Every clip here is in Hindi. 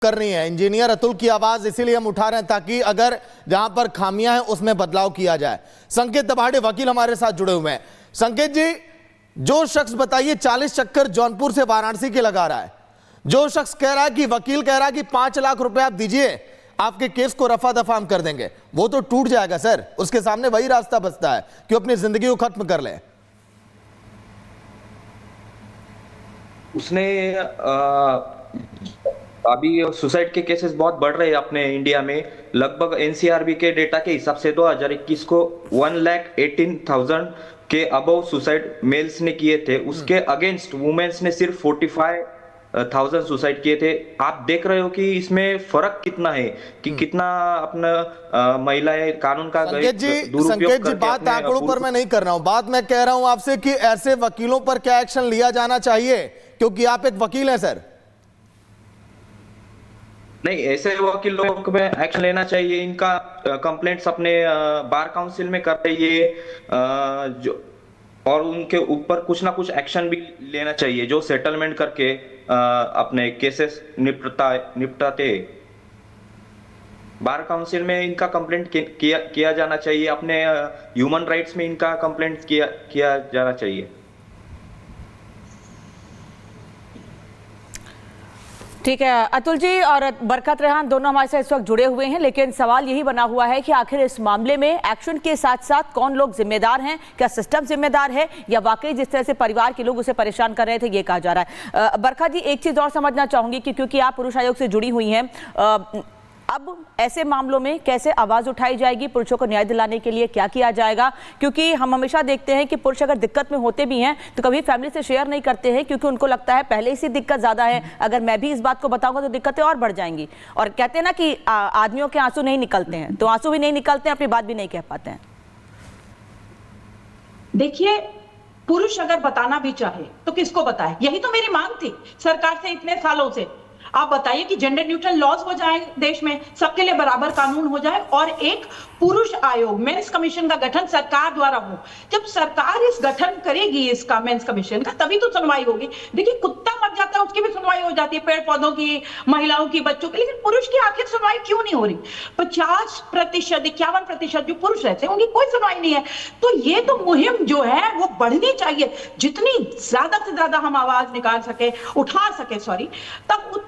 करनी है। इंजीनियर अतुल की आवाज इसीलिए हम उठा रहे हैं ताकि अगर जहां पर खामियां हैं उसमें बदलाव किया जाए। संकेत दबाड़े वकील हमारे साथ जुड़े हुए हैं। संकेत जी, जो शख्स बताइए 40 चक्कर जौनपुर से वाराणसी के लगा रहा है, जो शख्स कह रहा है कि वकील कह रहा है कि 5 लाख रुपए आप दीजिए, आपके केस को रफा दफा हम कर देंगे, वो तो टूट जाएगा सर। उसके सामने वही रास्ता बचता है कि अपनी जिंदगी को खत्म कर ले। उसने अभी सुसाइड के केसेस बहुत बढ़ रहे हैं अपने इंडिया में। लगभग एनसीआरबी के डेटा के हिसाब से 2021 को 1,18,000 के अबव सुसाइड मेल्स ने किए थे। उसके अगेंस्ट वुमेन्स ने सिर्फ 45,000 सुसाइड किए थे। आप देख रहे हो कि इसमें फर्क कितना है कि कितना अपना महिलाएं कानून का संकेत जी, बात आंकड़ों पर मैं नहीं कर रहा हूं, बात मैं कह रहा हूं आपसे कि ऐसे वकीलों पर क्या एक्शन लिया जाना चाहिए, क्योंकि आप एक वकील हैं सर। नहीं, ऐसे वकीलों को एक्शन लेना चाहिए। इनका कंप्लेंट्स अपने बार काउंसिल में कर रही है जो, और उनके ऊपर कुछ ना कुछ एक्शन भी लेना चाहिए जो सेटलमेंट करके अपने केसेस निपटाते। बार काउंसिल में इनका कंप्लेंट किया जाना चाहिए। अपने ह्यूमन राइट्स में इनका कंप्लेंट किया जाना चाहिए। ठीक है अतुल जी और बरकत रेहान दोनों हमारे साथ इस वक्त जुड़े हुए हैं, लेकिन सवाल यही बना हुआ है कि आखिर इस मामले में एक्शन के साथ साथ कौन लोग जिम्मेदार हैं? क्या सिस्टम जिम्मेदार है या वाकई जिस तरह से परिवार के लोग उसे परेशान कर रहे थे ये कहा जा रहा है? बरकत जी, एक चीज और समझना चाहूंगी कि क्योंकि आप पुरुष आयोग से जुड़ी हुई हैं, अब ऐसे मामलों में कैसे आवाज उठाई जाएगी? पुरुषों को न्याय दिलाने के लिए क्या किया जाएगा? क्योंकि हम हमेशा देखते हैं कि पुरुष अगर दिक्कत में होते भी हैं तो कभी फैमिली से शेयर नहीं करते हैं, क्योंकि उनको लगता है पहले से दिक्कत ज्यादा है, अगर मैं भी इस बात को बताऊंगा तो दिक्कतें और बढ़ जाएंगी। और कहते हैं ना कि आदमियों के आंसू नहीं निकलते हैं, तो आंसू भी नहीं निकलते हैं, अपनी बात भी नहीं कह पाते हैं। देखिए, पुरुष अगर बताना भी चाहे तो किसको बताए? यही तो मेरी मांग थी सरकार से इतने सालों से। आप बताइए कि जेंडर न्यूट्रल लॉज हो जाए देश में, सबके लिए बराबर कानून हो जाए और एक पुरुष आयोग मेंस कमीशन का गठन सरकार द्वारा हो। जब सरकार इस गठन करेगी इसका मेंस कमीशन का, तभी तो सुनवाई होगी। देखिए, कुत्ता मर जाता है उसकी भी सुनवाई हो जाती है, पेड़ पौधों की, महिलाओं की, बच्चों की, लेकिन पुरुष की आखिर सुनवाई क्यों नहीं हो रही? 50%, 51% जो पुरुष रहते हैं उनकी कोई सुनवाई नहीं है। तो ये तो मुहिम जो है वो बढ़नी चाहिए। जितनी ज्यादा से ज्यादा हम आवाज निकाल सके, उठा सके,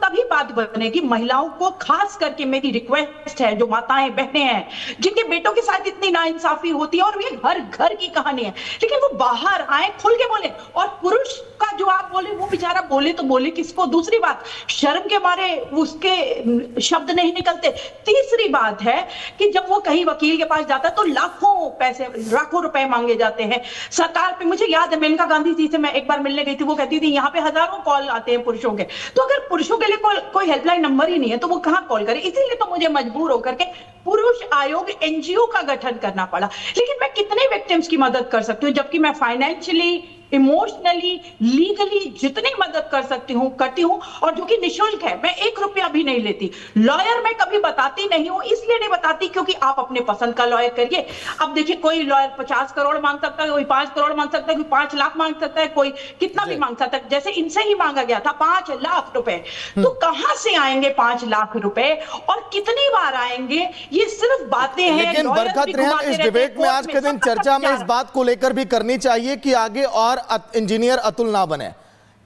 तभी बात बनेगी। महिलाओं को खास करके मेरी रिक्वेस्ट है, जो माताएं बहनें हैं जिनके बेटों के साथ इतनी नाइंसाफी होती है और ये हर घर की कहानी है, लेकिन वो बाहर आए, खुल के बोले। और पुरुष का जो आप बोले वो बेचारा बोले तो बोले किसको? दूसरी बात, शर्म के मारे उसके शब्द नहीं निकलते। तीसरी बात है कि जब वो कहीं वकील के पास जाता है तो लाखों रुपए मांगे जाते हैं सरकार पे। मुझे याद है मेनका गांधी जी से मैं एक बार मिलने गई थी, वो कहती थी यहाँ पे हजारों कॉल आते हैं पुरुषों के। तो अगर पुरुषों के लिए कोई हेल्पलाइन नंबर ही नहीं है तो वो कहां कॉल करे? इसीलिए तो मुझे मजबूर होकर के पुरुष आयोग एनजीओ का गठन करना पड़ा। लेकिन मैं कितने विक्टिम्स की मदद कर सकती हूँ, जबकि मैं फाइनेंशियली, इमोशनली, लीगली जितनी मदद कर सकती हूँ करती हूँ, और जो कि निःशुल्क है। मैं 1 रुपया भी नहीं लेती। लॉयर मैं कभी बताती नहीं हूँ, इसलिए नहीं बताती क्योंकि आप अपने पसंद का लॉयर करिए। अब देखिए, कोई लॉयर 50 करोड़ मांग सकता है, कोई 5 करोड़ मांग सकता है, कोई 5 लाख मांग सकता है, कोई कितना भी मांग सकता है। जैसे इनसे ही मांगा गया था 5 लाख रुपए। तो कहां से आएंगे 5 लाख रुपए और कितनी बार आएंगे? ये सिर्फ बातें हैं। लेकिन बरकत रेहान, इस डिबेट में आज के दिन चर्चा में इस बात को लेकर भी करनी चाहिए कि आगे और इंजीनियर अतुल ना बने,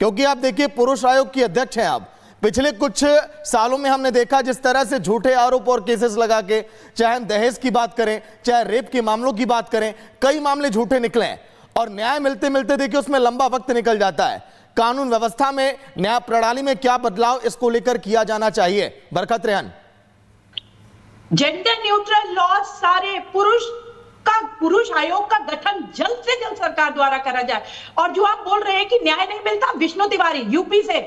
क्योंकि आप देखिए पुरुष आयोग की अध्यक्ष हैं आप। पिछले कुछ सालों में हमने देखा जिस तरह से झूठे आरोप और केसेस लगा के, चाहे हम दहेज की बात करें, चाहे रेप के मामलों की बात करें, कई मामले झूठे निकले हैं और न्याय मिलते मिलते देखिए उसमें लंबा वक्त निकल जाता है। कानून व्यवस्था में, न्याय प्रणाली में क्या बदलाव इसको लेकर किया जाना चाहिए? बरकत रेहान, जेंडर न्यूट्रल लॉ, सारे पुरुष आयोग का गठन जल्द से जल्द सरकार द्वारा करा जाए। और जो आप बोल रहे हैं कि न्याय नहीं मिलता, विष्णु तिवारी यूपी से,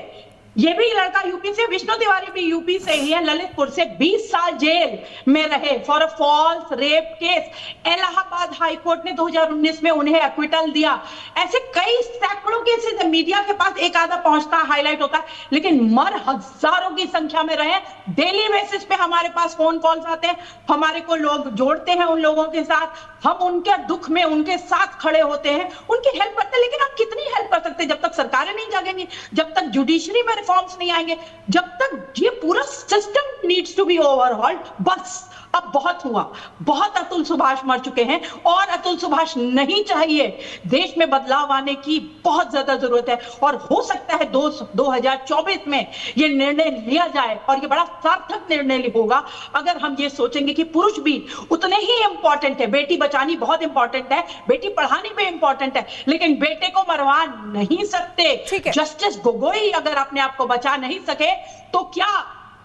ये भी लड़का यूपी से, विष्णु तिवारी भी यूपी से ही है, ललितपुर से 20 साल जेल में रहे for a false rape case. Allahabad high court ने 2019 में उन्हें एक्विटल दिया। ऐसे कई सैकड़ों केसेस मीडिया के पास एक आधा पहुंचता, हाईलाइट होता है, लेकिन मर हजारों की संख्या में रहे। डेली बेसिस पे हमारे पास फोन कॉल्स आते हैं, हमारे को लोग जोड़ते हैं उन लोगों के साथ, हम उनके दुख में उनके साथ खड़े होते हैं, उनकी हेल्प करते हैं। लेकिन हम कितनी हेल्प कर सकते हैं जब तक सरकारें नहीं जागेंगी, जब तक जुडिशरी में रिफॉर्म्स नहीं आएंगे, जब तक ये पूरा system needs to be overhauled, बस अब बहुत हुआ, बहुत अतुल सुभाष मर चुके हैं और अतुल सुभाष नहीं चाहिए। देश में बदलाव आने की बहुत ज्यादा जरूरत है और हो सकता है 2024 में ये निर्णय लिया जाए और ये बड़ा सार्थक निर्णय होगा अगर हम ये सोचेंगे कि पुरुष भी उतने ही इंपॉर्टेंट है। बेटी बचानी बहुत इंपॉर्टेंट है, बेटी पढ़ानी भी इंपॉर्टेंट है, लेकिन बेटे को मरवा नहीं सकते। जस्टिस गोगोई अगर अपने आप को बचा नहीं सके तो क्या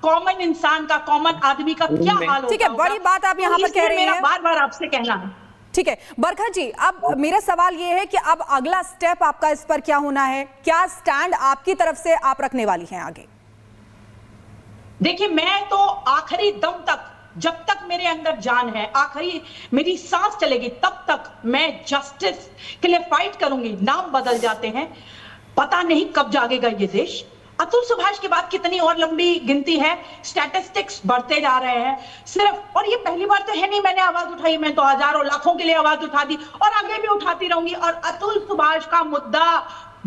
कॉमन इंसान का, कॉमन आदमी का क्या हाल होगा? ठीक है, बड़ी बात आप यहाँ पर कह रहे हैं, बार बार आपसे कहना है। ठीक है बरखा जी, अब मेरा सवाल ये है कि अब अगला स्टेप आपका इस पर क्या होना है? क्या स्टैंड आपकी तरफ से आप रखने वाली हैं आगे? देखिए, मैं तो आखिरी दम तक, जब तक मेरे अंदर जान है, आखिरी मेरी सांस चलेगी, तब तक मैं जस्टिस के लिए फाइट करूंगी। नाम बदल जाते हैं, पता नहीं कब जागेगा ये देश। अतुल सुभाष के बाद कितनी और लंबी गिनती है, स्टैटिस्टिक्स बढ़ते जा रहे हैं सिर्फ। और ये पहली बार तो है नहीं मैंने आवाज उठाई, मैं तो हजारों लाखों के लिए आवाज उठा दी और आगे भी उठाती रहूंगी। और अतुल सुभाष का मुद्दा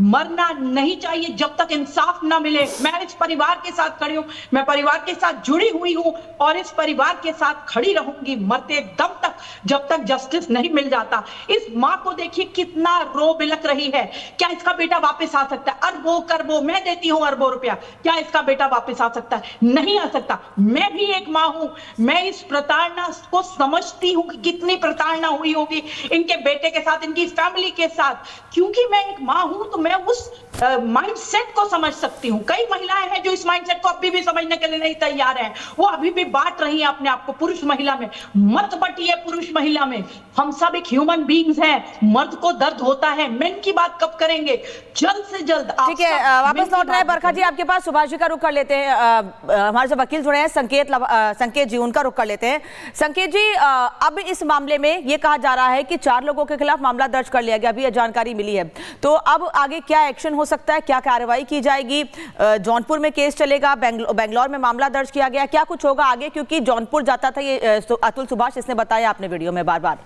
मरना नहीं चाहिए जब तक इंसाफ ना मिले। मैं इस परिवार के साथ खड़ी हूं, मैं परिवार के साथ जुड़ी हुई हूं और इस परिवार के साथ खड़ी रहूंगी मरते दम तक, जब तक जस्टिस नहीं मिल जाता। इस मां को देखिए कितना रो बिलक रही है। क्या इसका बेटा वापस आ सकता है? अरबों करबों मैं देती हूं, अरबों रुपया, क्या इसका बेटा वापस आ सकता है? नहीं आ सकता। मैं भी एक मां हूं, मैं इस प्रताड़ना को समझती हूं कि कितनी प्रताड़ना हुई होगी इनके बेटे के साथ, इनकी फैमिली के साथ। क्योंकि मैं एक मां हूं तो मैं उस माइंडसेट को समझ सकती हूं। कई महिलाएं हैं जो इस माइंडसेट को अभी भी समझने के लिए नहीं तैयार हैं, वो अभी भी बांट रही हैं अपने आप को पुरुष महिला में। मत बटिए पुरुष महिला में, हम सब एक ह्यूमन बीइंग्स हैं। मर्द को दर्द होता है, मेन की बात कब करेंगे? जल्द से जल्द। ठीक है, वापस लौट रहे हैं बरखा जी आपके पास। सुभाष जी का रुख कर लेते हैं, हमारे जो वकील जुड़े हैं संकेत जी, उनका रुख कर लेते हैं। संकेत जी, अब इस मामले में ये कहा जा रहा है कि 4 लोगों के खिलाफ मामला दर्ज कर लिया गया, अभी यह जानकारी मिली है, तो अब आगे क्या एक्शन हो सकता है, क्या कार्रवाई की जाएगी? जौनपुर में केस चलेगा, बेंगलोर में मामला दर्ज किया गया, क्या कुछ होगा आगे? क्योंकि जौनपुर जाता था ये अतुल सुभाष, इसने बताया आपने वीडियो में बार बार।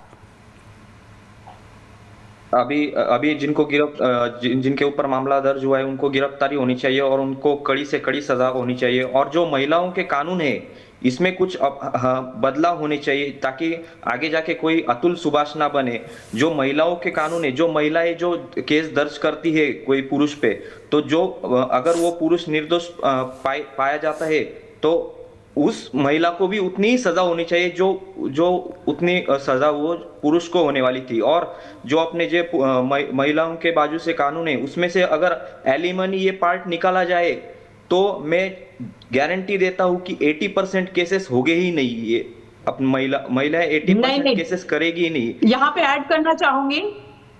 अभी जिनके ऊपर मामला दर्ज हुआ है उनको गिरफ्तारी होनी चाहिए और उनको कड़ी से कड़ी सजा होनी चाहिए। और जो महिलाओं के कानून है इसमें कुछ बदलाव होने चाहिए ताकि आगे जाके कोई अतुल सुभाष ना बने। जो महिलाओं के कानून है, जो महिलाएं जो केस दर्ज करती है कोई पुरुष पे, तो जो अगर वो पुरुष निर्दोष पाया जाता है तो उस महिला को भी उतनी ही सजा होनी चाहिए जो उतनी सजा वो पुरुष को होने वाली थी। और जो अपने जो महिलाओं के बाजू से कानून है उसमें से अगर एलिमनी ये पार्ट निकाला जाए तो मैं गारंटी देता हूं कि 80% केसेस होंगे ही नहीं। ये अपनी महिलाएं 80% केसेस करेगी ही नहीं। यहाँ पे ऐड करना चाहूंगी